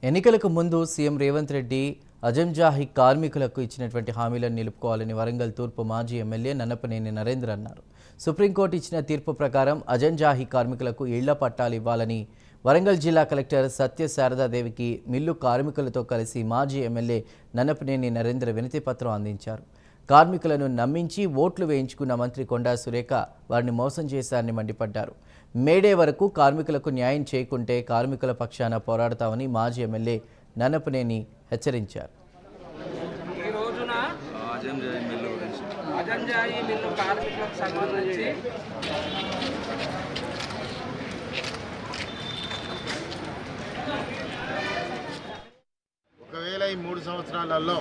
ఎన్నికలకు ముందు సీఎం రేవంత్ రెడ్డి అజంజాహి కార్మికులకు ఇచ్చినటువంటి హామీలను నిలుపుకోవాలని వరంగల్ తూర్పు మాజీ ఎమ్మెల్యే నన్నపనేని నరేంద్ర అన్నారు. సుప్రీంకోర్టు ఇచ్చిన తీర్పు ప్రకారం అజంజాహి కార్మికులకు ఇళ్ల పట్టాలు ఇవ్వాలని వరంగల్ జిల్లా కలెక్టర్ సత్య శారదాదేవికి మిల్లు కార్మికులతో కలిసి మాజీ ఎమ్మెల్యే నన్నపనేని నరేంద్ర వినతి పత్రం అందించారు. కార్మికులను నమ్మించి ఓట్లు వేయించుకున్న మంత్రి కొండా సురేఖ వారిని మోసం చేశారని మండిపడ్డారు. మేడే వరకు కార్మికులకు న్యాయం చేయకుంటే కార్మికుల పక్షాన పోరాడతామని మాజీ ఎమ్మెల్యే నన్నపనేని హెచ్చరించారు. ఈ రోజున అజంజాయి మిల్లు కార్మికులకు సంబంధించి ఒకవేళ ఈ 3 సంవత్సరాలలో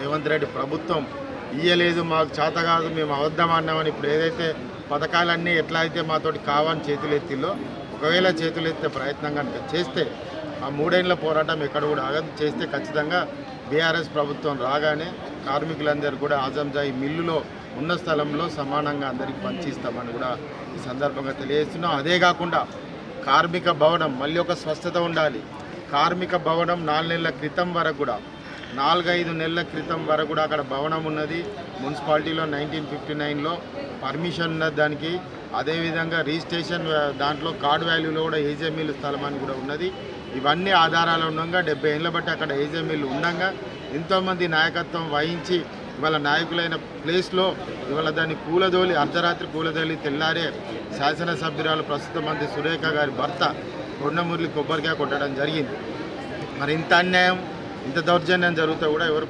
రేవంత్ రెడ్డి ప్రభుత్వం ఇయ్యలేదు, మాకు చేత కాదు, మేము అవద్దమన్నామని ఇప్పుడు ఏదైతే పథకాలన్నీ ఎట్లా అయితే మాతోటి కావాలని చేతులెత్తిలో ఒకవేళ చేతులెత్తే ప్రయత్నం కనుక చేస్తే ఆ 3 ఏళ్ల పోరాటం ఎక్కడ కూడా ఆగదు. చేస్తే ఖచ్చితంగా బీఆర్ఎస్ ప్రభుత్వం రాగానే కార్మికులందరూ కూడా అజంజాయి మిల్లులో ఉన్న స్థలంలో సమానంగా అందరికీ పంచిస్తామని కూడా ఈ సందర్భంగా తెలియజేస్తున్నాం. అదే కాకుండా కార్మిక భవనం మళ్ళీ ఒక స్వస్థత ఉండాలి. కార్మిక భవనం 4 నెలల క్రితం వరకు కూడా 4-5 నెలల క్రితం వరకు కూడా అక్కడ భవనం ఉన్నది. మున్సిపాలిటీలో 1959లో పర్మిషన్ ఉన్నది దానికి. అదేవిధంగా రిజిస్ట్రేషన్ దాంట్లో కార్డ్ వాల్యూలో కూడా ఏజే మిల్లు స్థలం అని కూడా ఉన్నది. ఇవన్నీ ఆధారాలు ఉండగా 70 ఏళ్ళ బట్టి అక్కడ ఏజే మిల్లు ఉండగా ఎంతోమంది నాయకత్వం వహించి ఇవాళ నాయకులైన ప్లేస్లో ఇవాళ దాన్ని కూలదోలి అర్ధరాత్రి కూలదోలి తెల్లారే శాసనసభ్యురాలు ప్రస్తుత మంత్రి సురేఖ గారి భర్త కొండమురళి కొబ్బరికాయ కొట్టడం జరిగింది. మరి ఇంత అన్యాయం ఇంత దౌర్జన్యం జరుగుతూ కూడా ఎవరు